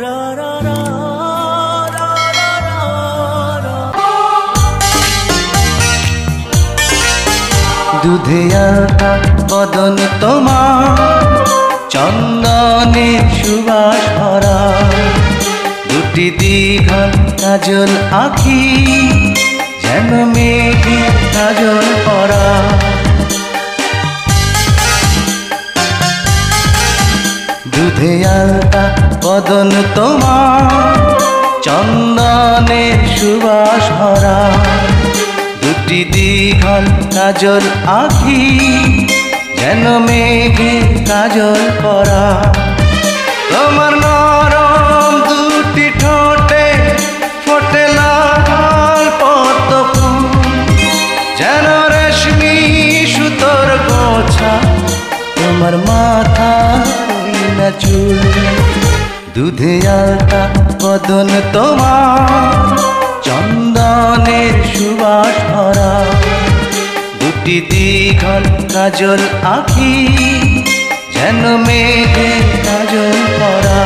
রা রা রা রা রা রা। দুধে আলতা বদন তোমার, চন্দনে সুবাস ভরা, দুটি দীঘল কাজল আঁখি, যেন মেঘে কাজল পরা। দুধে আলতা বদন তোমার, চন্দনে সুবাস ভরা, দুটি দীঘল কাজল আঁখি, যেন মেঘে কাজল পরা। তোমার নরম দুটি ঠোঁটে ফোটে লাল পদ্ম ফুল, যেন রেশমি সুতোর গোছা, তোমার মাথা না চুল। দুধে আলতা বদন তোমার, চন্দনের সুবাস ভরা, দুটি দীঘল কাজল আঁখি, যেন মেঘে কাজল পরা।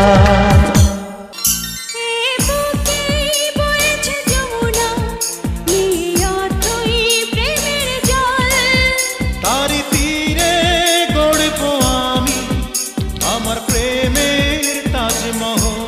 তারি তীরে গড়ব আমি আমার প্রেমের তাজমহল।